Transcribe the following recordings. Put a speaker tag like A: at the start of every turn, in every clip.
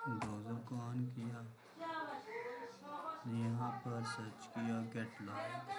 A: Browser को on किया, यहाँ पर सर्च किया गेट लाइक।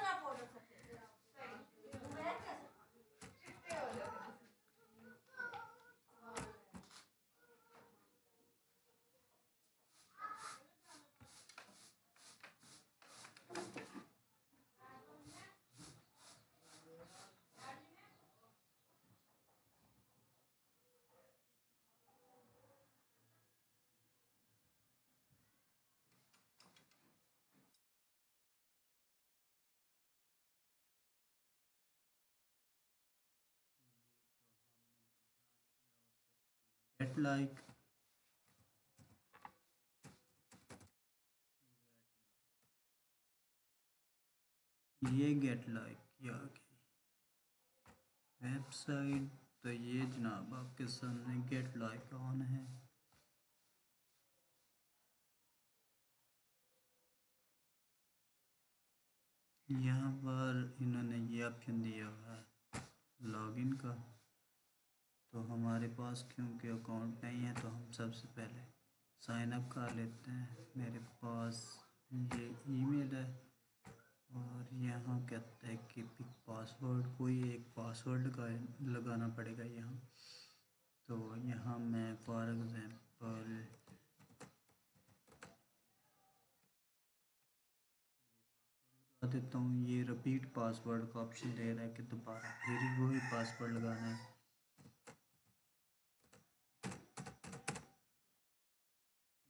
A: गेट लाइक, ये गेट लाइक किया वेबसाइट। तो ये जनाब आपके सामने गेट लाइक ऑन है। यहाँ पर इन्होंने ये ऑप्शन दिया हुआ है लॉगिन का। तो हमारे पास क्योंकि अकाउंट नहीं है तो हम सबसे पहले साइन अप कर लेते हैं। मेरे पास ये ईमेल है और यहाँ कहता है कि पिक पासवर्ड, कोई एक पासवर्ड का लगाना पड़ेगा यहाँ। तो यहाँ मैं फॉर एग्ज़ाम्पल बता देता हूँ। ये रिपीट पासवर्ड का ऑप्शन दे रहा है कि दोबारा फिर वही पासवर्ड लगाना है।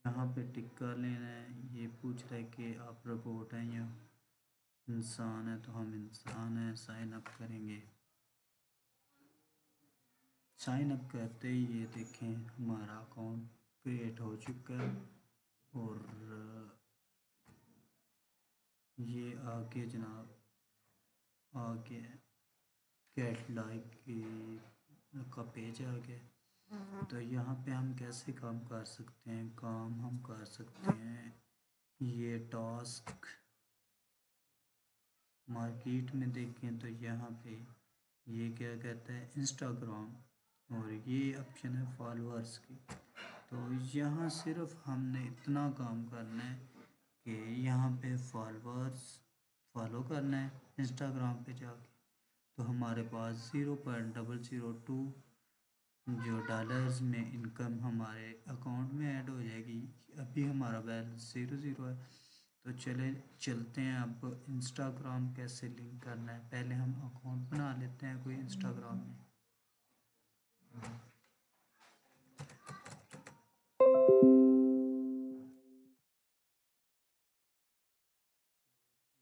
A: यहाँ पे टिक कर लेना है। ये पूछ रहा है कि आप रोबोट हैं या इंसान है, तो हम इंसान हैं। साइन अप करेंगे। साइन अप करते ही ये देखें हमारा अकाउंट क्रिएट हो चुका है। और ये आगे जनाब आगे गेट लाइक का पेज आ गया। तो यहाँ पे हम कैसे काम कर सकते हैं? काम हम कर सकते हैं, ये टास्क मार्केट में देखें तो यहाँ पे ये क्या कहता है इंस्टाग्राम, और ये ऑप्शन है फॉलोअर्स की। तो यहाँ सिर्फ हमने इतना काम करना है कि यहाँ पे फॉलोअर्स फॉलो करना है इंस्टाग्राम पे जाके। तो हमारे पास 0.002 जो डॉलर्स में इनकम हमारे अकाउंट में ऐड हो जाएगी। अभी हमारा बैलेंस 0 है। तो चलते हैं। अब इंस्टाग्राम कैसे लिंक करना है, पहले हम अकाउंट बना लेते हैं कोई इंस्टाग्राम में।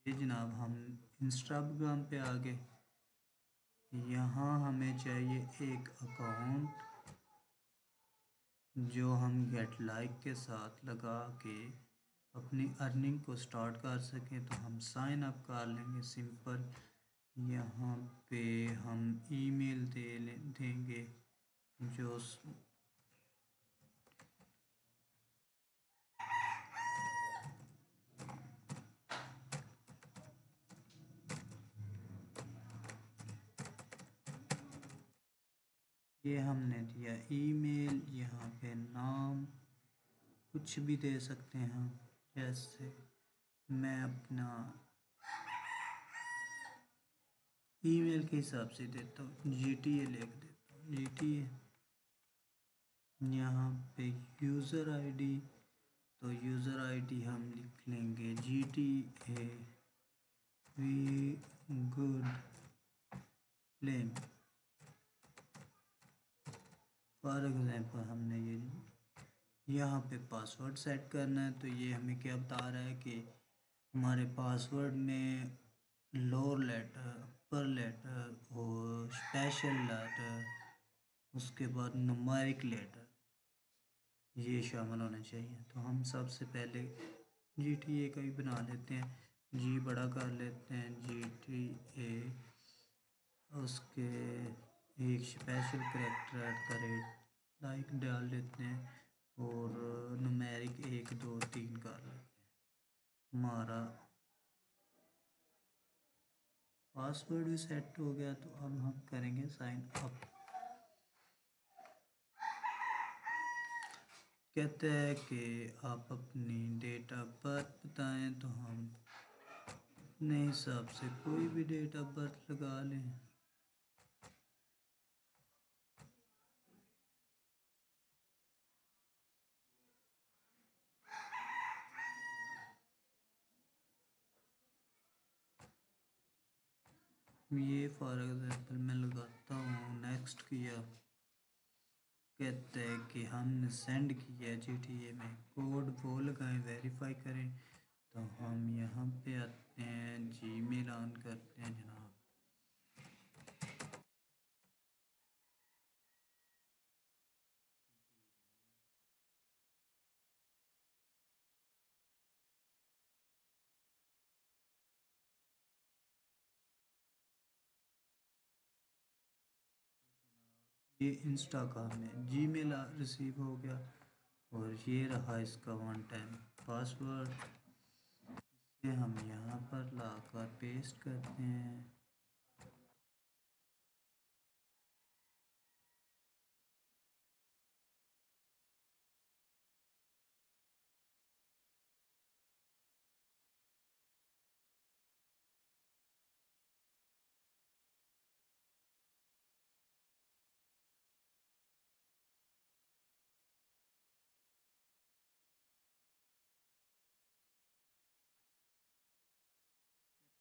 A: ये जनाब हम इंस्टाग्राम पे आ गए। यहाँ हमें चाहिए एक अकाउंट जो हम गेट लाइक के साथ लगा के अपनी अर्निंग को स्टार्ट कर सकें। तो हम साइन अप कर लेंगे सिंपल। यहाँ पे हम ईमेल देंगे जो ये हमने दिया ईमेल। यहाँ पे नाम कुछ भी दे सकते हैं हम, जैसे मैं अपना ईमेल के हिसाब से देता हूँ, GTA लिख देता हूँ GTA। यहाँ पे यूज़र आईडी, तो यूज़र आईडी हम लिख लेंगे GTA वी गुड लेम। फॉर एग्ज़ाम्पल हमने ये यहाँ पे पासवर्ड सेट करना है। तो ये हमें क्या बता रहा है कि हमारे पासवर्ड में लोअर लेटर, अपर लेटर और स्पेशल लेटर, उसके बाद न्यूमेरिक लेटर ये शामिल होने चाहिए। तो हम सबसे पहले GTA का ही बना लेते हैं। जी बड़ा कर लेते हैं GTA, उसके एक स्पेशल करेक्टर @ डाल देते हैं और न्यूमेरिक 1 2 3 कर लेते हैं। हमारा पासवर्ड भी सेट हो गया। तो अब हम करेंगे साइन अप। कहते हैं कि आप अपनी डेट ऑफ बर्थ बताएं तो हम अपने हिसाब से कोई भी डेट ऑफ बर्थ लगा लें। ये फॉर एग्जांपल मैं लगाता हूँ, नेक्स्ट किया, कहते हैं कि हमने सेंड किया GTA में कोड वो लगाएं, वेरीफाई करें। तो हम यहाँ पे आते हैं, जीमेल ऑन करते हैं जनाब। ये इंस्टा का हमें जीमेल रिसीव हो गया और ये रहा इसका वन टाइम पासवर्ड। इसे हम यहाँ पर लाकर पेस्ट करते हैं।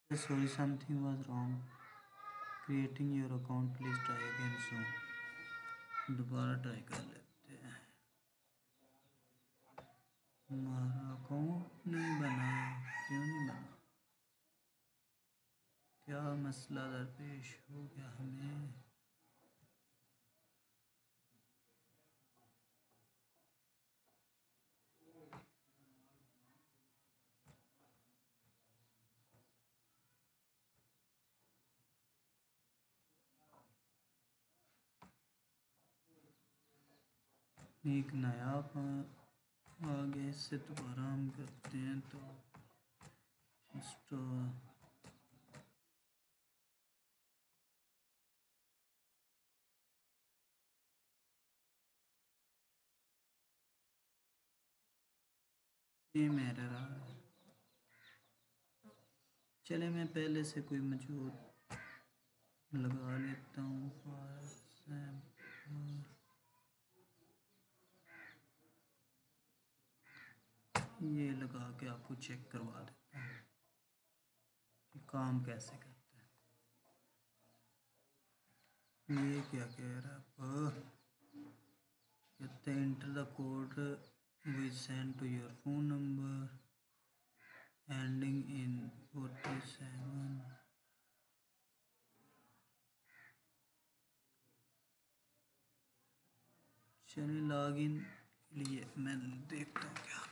A: Sorry, something was wrong creating your account, please try again सून। दोबारा ट्राई कर लेते हैं। हमारा अकाउंट नहीं बना, क्यों नहीं बना? क्या मसला दरपेश हो गया हमें? एक नया आगे इससे दोबारा हम करते हैं तो इंस्टॉल। सेम एरर आ रहा है। चले मैं पहले से कोई मौजूद लगा लेता हूँ फॉर एग्जाम्पल। ये लगा के आपको चेक करवा देता हूँ कि काम कैसे करता है। ये क्या कह रहा है? कहते हैं enter the code we send to your phone number ending in 47। चलिए लॉगिन के लिए मैं देखता हूँ क्या।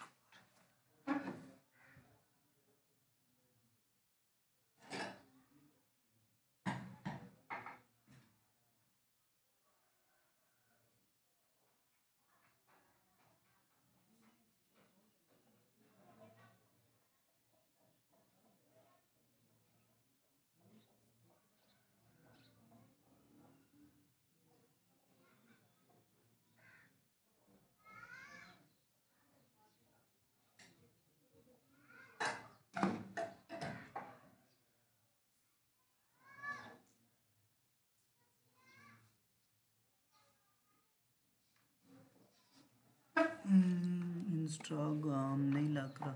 A: इंस्टाग्राम नहीं लग रहा।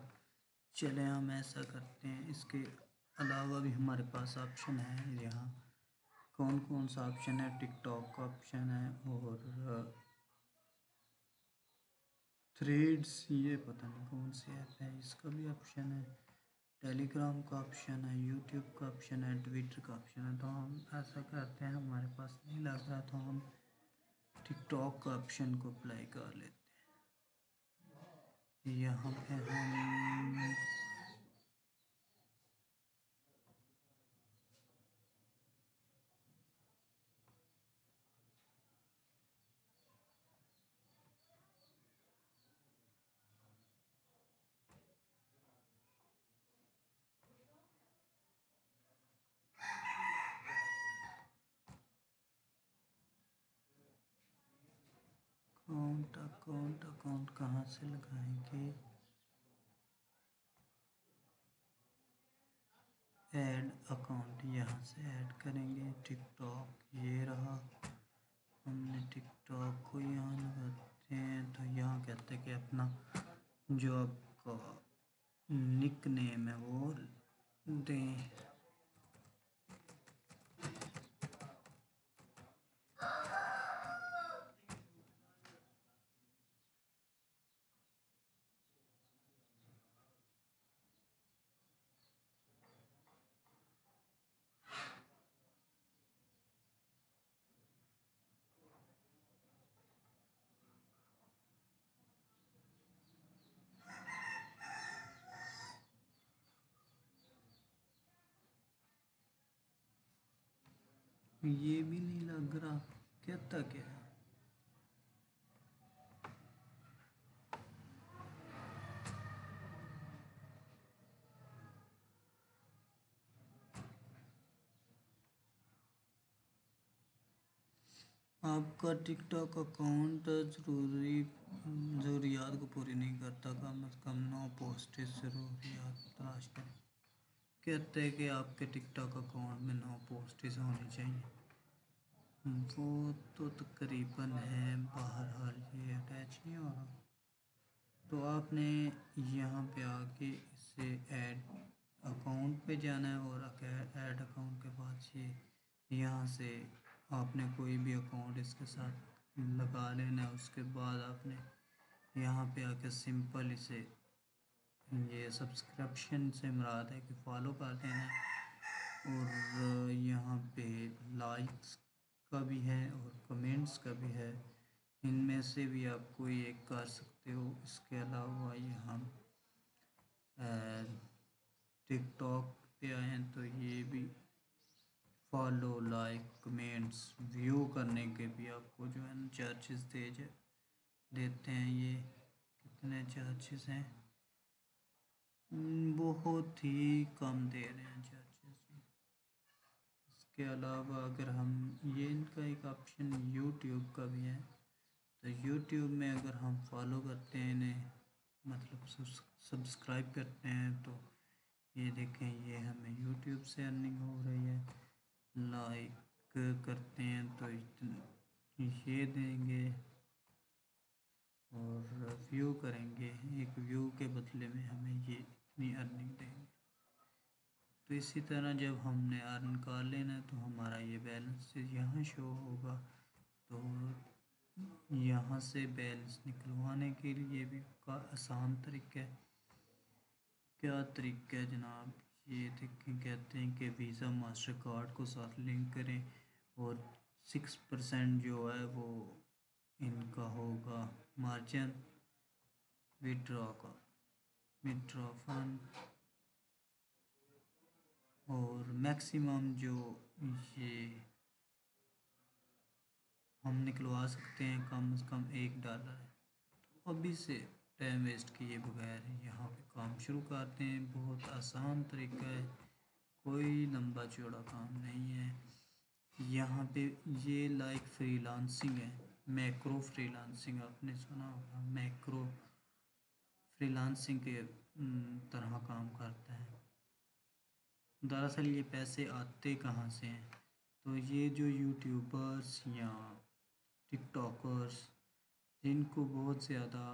A: चले हम ऐसा करते हैं, इसके अलावा भी हमारे पास ऑप्शन है यहाँ। कौन कौन सा ऑप्शन है? टिकटॉक का ऑप्शन है और थ्रेड्स, ये पता नहीं कौन सी ऐप है, इसका भी ऑप्शन है। टेलीग्राम का ऑप्शन है, यूट्यूब का ऑप्शन है, ट्विटर का ऑप्शन है। तो हम ऐसा करते हैं, हमारे पास नहीं लग रहा तो हम टिकटॉक का ऑप्शन को अप्लाई कर लेते हैं। यहाँ पे हम अकाउंट अकाउंट अकाउंट कहाँ से लगाएंगे? ऐड अकाउंट, यहाँ से ऐड करेंगे। टिकटॉक ये रहा, हमने टिकटॉक को यहाँ लगाते हैं। तो यहाँ कहते हैं कि अपना जो आपका निक नेम है वो दें। ये भी नहीं लग रहा, कहता क्या है? आपका टिकटॉक अकाउंट ज़रूरियात को पूरी नहीं करता, कम अज़ कम 9 पोस्ट ज़रूरियात तलाश करें। कहते हैं कि आपके टिकटॉक अकाउंट में 9 पोस्ट होनी चाहिए। वो तो तकरीबन है, बहरहाल ये अटैच नहीं हो रहा। तो आपने यहाँ पे आके इसे ऐड अकाउंट पे जाना है और ऐड अकाउंट के बाद ये यहाँ से आपने कोई भी अकाउंट इसके साथ लगा लेना है। उसके बाद आपने यहाँ पे आके सिंपल इसे, ये सब्सक्रिप्शन से मुराद है कि फॉलो कर देना है। और यहाँ पे लाइक्स का भी है और कमेंट्स का भी है, इनमें से भी आप कोई एक कर सकते हो। इसके अलावा यहाँ टिकटॉक पे आए हैं तो ये भी फॉलो, लाइक, कमेंट्स, व्यू करने के भी आपको जो है ना चार्जेस देते हैं। ये कितने चार्जेस हैं? बहुत ही कम दे रहे हैं चार्जेस। इसके अलावा अगर हम ये इनका एक ऑप्शन यूट्यूब का भी है, तो यूट्यूब में अगर हम फॉलो करते हैं इन्हें, मतलब सब्सक्राइब करते हैं, तो ये देखें ये हमें यूट्यूब से अर्निंग हो रही है। लाइक करते हैं तो ये देंगे और व्यू करेंगे, एक व्यू के बदले में हमें ये इतनी अर्निंग देंगे। तो इसी तरह जब हमने अर्न कर लेना है तो हमारा ये बैलेंस यहाँ शो होगा। तो यहाँ से बैलेंस निकलवाने के लिए भी का आसान तरीका है। क्या तरीका है जनाब? ये देखें, कहते हैं कि वीज़ा मास्टर कार्ड को साथ लिंक करें और 6% जो है वो इनका होगा मार्जिन विड्रॉ का, विड्रॉ फंड। और मैक्सिमम जो ये हम निकलवा सकते हैं कम से कम $1 है। तो अभी से टाइम वेस्ट किए बगैर यहाँ पे काम शुरू करते हैं। बहुत आसान तरीका है, कोई लंबा चौड़ा काम नहीं है। यहाँ पे ये लाइक फ्रीलांसिंग है, मैक्रो फ्रीलांसिंग आपने सुना होगा, मैक्रो फ्रीलांसिंग के तरह काम करता है। दरअसल ये पैसे आते कहाँ से हैं? तो ये जो यूट्यूबर्स या टिकटॉकर्स जिनको बहुत ज़्यादा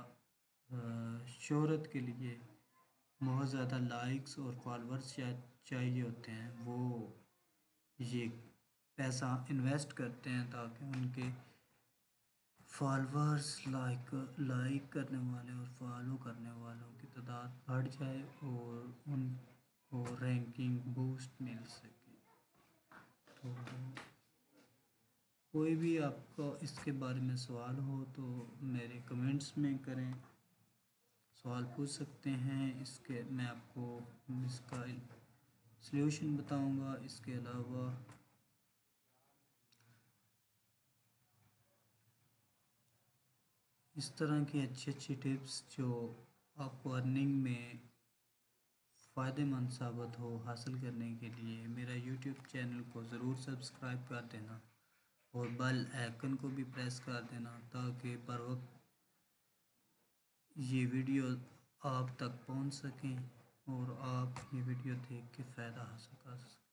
A: शोहरत के लिए बहुत ज़्यादा लाइक्स और फॉलोअर्स चाहिए होते हैं, वो ये पैसा इन्वेस्ट करते हैं ताकि उनके फॉलोअर्स, लाइक करने वाले और फॉलो करने वालों की तादाद बढ़ जाए और उनको रैंकिंग बूस्ट मिल सके। तो कोई भी आपको इसके बारे में सवाल हो तो मेरे कमेंट्स में करें, सवाल पूछ सकते हैं। इसके मैं आपको इसका सल्यूशन बताऊंगा। इसके अलावा इस तरह की अच्छी अच्छी टिप्स जो आपको अर्निंग में फ़ायदेमंद साबित हो, हासिल करने के लिए मेरा यूट्यूब चैनल को ज़रूर सब्सक्राइब कर देना और बेल आइकन को भी प्रेस कर देना ताकि बर वक्त ये वीडियो आप तक पहुंच सकें और आप ये वीडियो देख के फ़ायदा हासिल कर सकें।